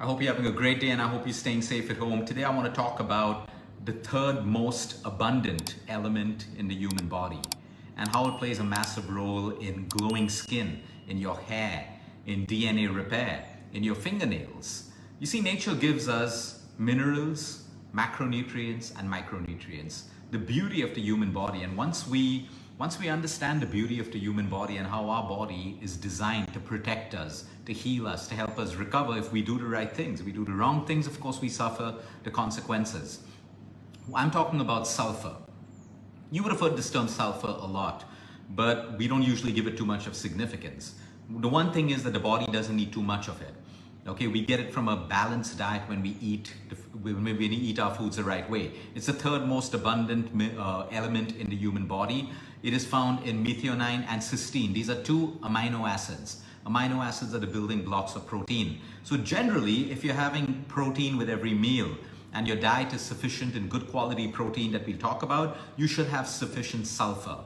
hope you're having a great day and I hope you're staying safe at home. Today I want to talk about the third most abundant element in the human body and how it plays a massive role in glowing skin, in your hair, in DNA repair, in your fingernails. You see, nature gives us minerals, macronutrients and micronutrients. The beauty of the human body, and once we understand the beauty of the human body and how our body is designed to protect us, to heal us, to help us recover if we do the right things. If we do the wrong things, of course, we suffer the consequences. I'm talking about sulfur. You would have heard this term sulfur a lot, but we don't usually give it too much of significance. The one thing is that the body doesn't need too much of it. Okay, we get it from a balanced diet when we eat our foods the right way. It's the third most abundant element in the human body. It is found in methionine and cysteine. These are two amino acids. Amino acids are the building blocks of protein. So generally, if you're having protein with every meal and your diet is sufficient in good quality protein that we'll talk about, you should have sufficient sulfur.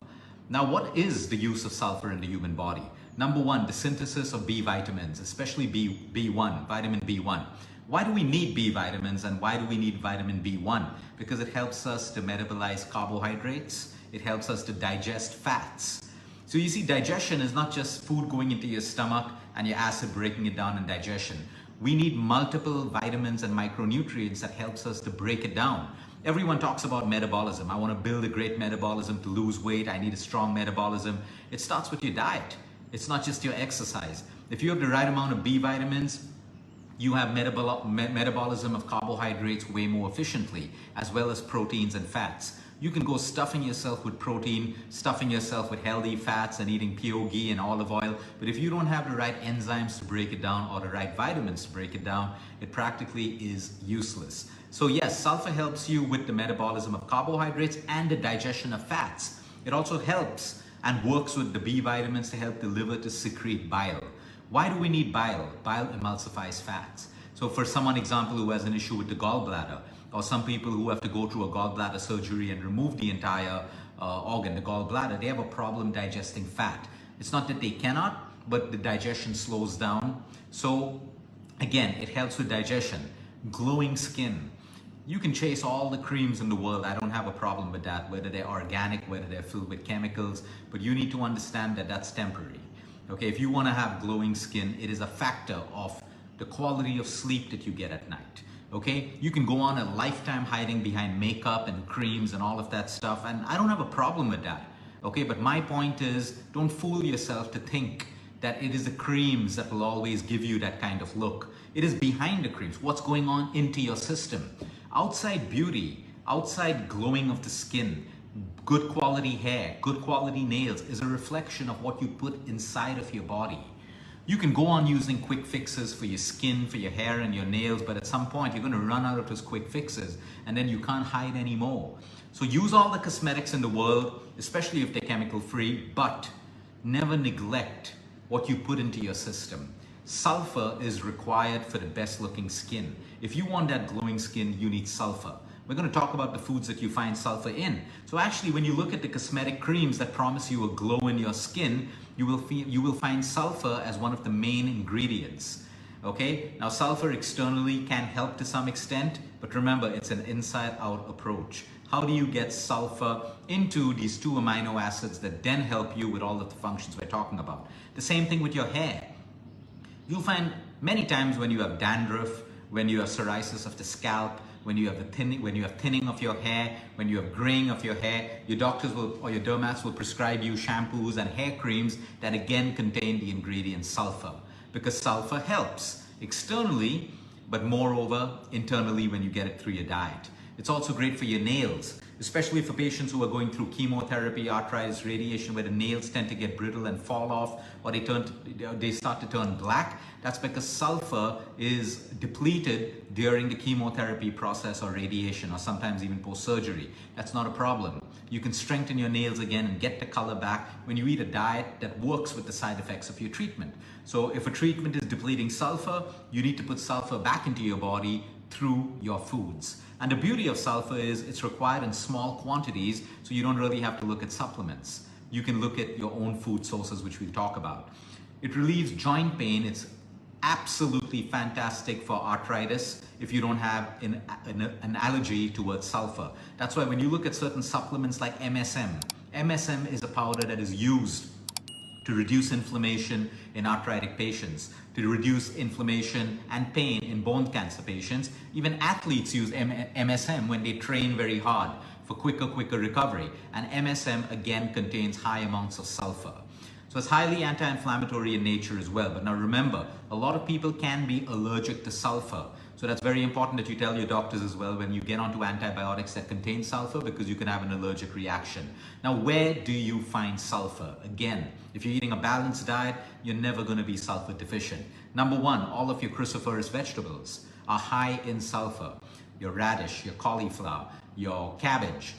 Now, what is the use of sulfur in the human body? Number one, the synthesis of B vitamins, especially B1, vitamin B1. Why do we need B vitamins and why do we need vitamin B1? Because it helps us to metabolize carbohydrates. It helps us to digest fats. So you see, digestion is not just food going into your stomach and your acid breaking it down in digestion. We need multiple vitamins and micronutrients that helps us to break it down. Everyone talks about metabolism. I want to build a great metabolism to lose weight. I need a strong metabolism. It starts with your diet. It's not just your exercise. If you have the right amount of B vitamins, you have metabolism of carbohydrates way more efficiently, as well as proteins and fats. You can go stuffing yourself with protein, stuffing yourself with healthy fats and eating pure ghee and olive oil. But if you don't have the right enzymes to break it down or the right vitamins to break it down, it practically is useless. So yes, sulfur helps you with the metabolism of carbohydrates and the digestion of fats. It also helps and works with the B vitamins to help the liver to secrete bile. Why do we need bile? Bile emulsifies fats. So for someone, example, who has an issue with the gallbladder, or some people who have to go through a gallbladder surgery and remove the entire organ, the gallbladder, they have a problem digesting fat. It's not that they cannot, but the digestion slows down. So again, it helps with digestion. Glowing skin. You can chase all the creams in the world. I don't have a problem with that, whether they're organic, whether they're filled with chemicals, but you need to understand that that's temporary. Okay, if you want to have glowing skin, it is a factor of the quality of sleep that you get at night. Okay, you can go on a lifetime hiding behind makeup and creams and all of that stuff, and I don't have a problem with that. Okay, but my point is, don't fool yourself to think that it is the creams that will always give you that kind of look. It is behind the creams, what's going on into your system. Outside beauty, outside glowing of the skin, good quality hair, good quality nails is a reflection of what you put inside of your body. You can go on using quick fixes for your skin, for your hair and your nails, but at some point you're going to run out of those quick fixes and then you can't hide anymore. So use all the cosmetics in the world, especially if they're chemical free, but never neglect what you put into your system. Sulfur is required for the best looking skin. If you want that glowing skin, you need sulfur. We're going to talk about the foods that you find sulfur in. So actually, when you look at the cosmetic creams that promise you a glow in your skin, you will find sulfur as one of the main ingredients. Okay, now sulfur externally can help to some extent, but remember, it's an inside-out approach. How do you get sulfur into these two amino acids that then help you with all of the functions we're talking about? The same thing with your hair. You'll find many times when you have dandruff, when you have psoriasis of the scalp, when you have thinning of your hair, when you have graying of your hair, your doctors will, or your dermats will prescribe you shampoos and hair creams that again contain the ingredient sulfur, because sulfur helps externally, but moreover internally when you get it through your diet. It's also great for your nails, especially for patients who are going through chemotherapy, arthritis, radiation, where the nails tend to get brittle and fall off, or they start to turn black. That's because sulfur is depleted during the chemotherapy process or radiation, or sometimes even post-surgery. That's not a problem. You can strengthen your nails again and get the color back when you eat a diet that works with the side effects of your treatment. So if a treatment is depleting sulfur, you need to put sulfur back into your body through your foods. And the beauty of sulfur is it's required in small quantities, so you don't really have to look at supplements. You can look at your own food sources, which we'll talk about. It relieves joint pain. It's absolutely fantastic for arthritis if you don't have an allergy towards sulfur. That's why when you look at certain supplements like MSM is a powder that is used to reduce inflammation in arthritic patients, to reduce inflammation and pain in bone cancer patients. Even athletes use MSM when they train very hard for quicker recovery. And MSM again contains high amounts of sulfur. So it's highly anti-inflammatory in nature as well. But now remember, a lot of people can be allergic to sulfur. So that's very important that you tell your doctors as well when you get onto antibiotics that contain sulfur, because you can have an allergic reaction. Now, where do you find sulfur? Again, if you're eating a balanced diet, you're never going to be sulfur deficient. Number one, all of your cruciferous vegetables are high in sulfur. Your radish, your cauliflower, your cabbage,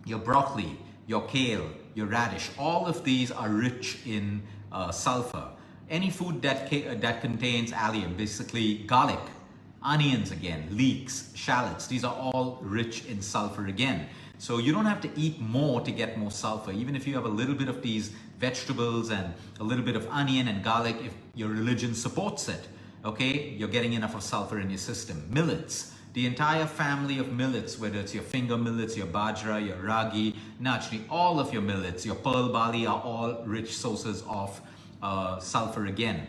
your broccoli, your kale, your radish, all of these are rich in sulfur. Any food that contains allium, basically garlic, onions again, leeks, shallots, these are all rich in sulfur again. So you don't have to eat more to get more sulfur. Even if you have a little bit of these vegetables and a little bit of onion and garlic, if your religion supports it, okay, you're getting enough of sulfur in your system. Millets, the entire family of millets, whether it's your finger millets, your bajra, your ragi, nachni, all of your millets, your pearl barley are all rich sources of sulfur again.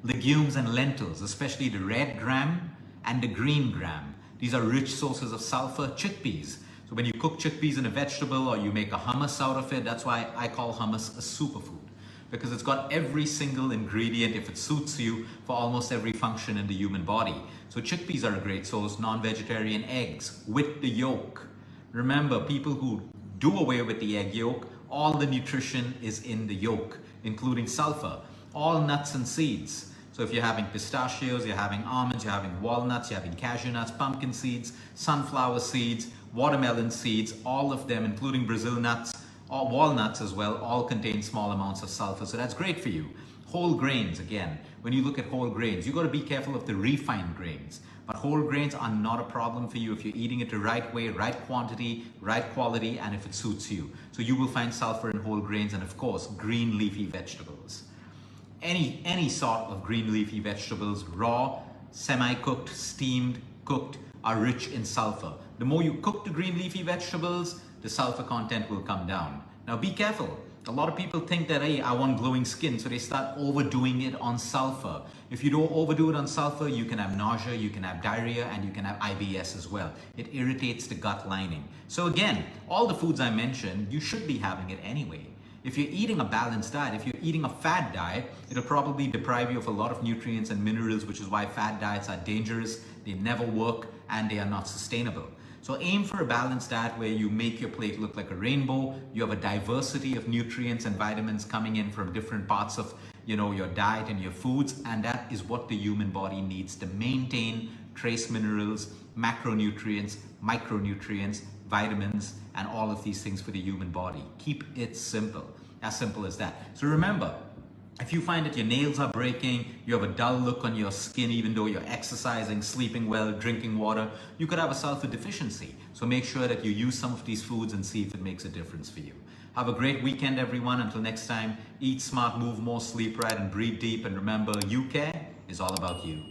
Legumes and lentils, especially the red gram and the green gram, these are rich sources of sulfur. Chickpeas, so when you cook chickpeas in a vegetable or you make a hummus out of it, that's why I call hummus a superfood, because it's got every single ingredient, if it suits you, for almost every function in the human body. So chickpeas are a great source. Non-vegetarian eggs with the yolk. Remember, people who do away with the egg yolk, all the nutrition is in the yolk, including sulfur. All nuts and seeds. So if you're having pistachios, you're having almonds, you're having walnuts, you're having cashew nuts, pumpkin seeds, sunflower seeds, watermelon seeds, all of them, including Brazil nuts, or walnuts as well, all contain small amounts of sulfur. So that's great for you. Whole grains, again, when you look at whole grains, you got to be careful of the refined grains. But whole grains are not a problem for you if you're eating it the right way, right quantity, right quality, and if it suits you. So you will find sulfur in whole grains, and of course, green leafy vegetables. Any sort of green leafy vegetables, raw, semi-cooked, steamed, cooked, are rich in sulfur. The more you cook the green leafy vegetables, the sulfur content will come down. Now be careful. A lot of people think that, hey, I want glowing skin, so they start overdoing it on sulfur. If you don't overdo it on sulfur, you can have nausea, you can have diarrhea, and you can have IBS as well. It irritates the gut lining. So again, all the foods I mentioned, you should be having it anyway. If you're eating a balanced diet, if you're eating a fat diet, it'll probably deprive you of a lot of nutrients and minerals, which is why fat diets are dangerous, they never work, and they are not sustainable. So aim for a balanced diet where you make your plate look like a rainbow. You have a diversity of nutrients and vitamins coming in from different parts of your diet and your foods, and that is what the human body needs to maintain trace minerals, macronutrients, micronutrients, vitamins, and all of these things for the human body. Keep it simple as that. So remember, if you find that your nails are breaking, you have a dull look on your skin even though you're exercising, sleeping well, drinking water, you could have a sulfur deficiency. So make sure that you use some of these foods and see if it makes a difference for you. Have a great weekend, everyone. Until next time, eat smart, move more, sleep right, and breathe deep. And remember, you care is all about you.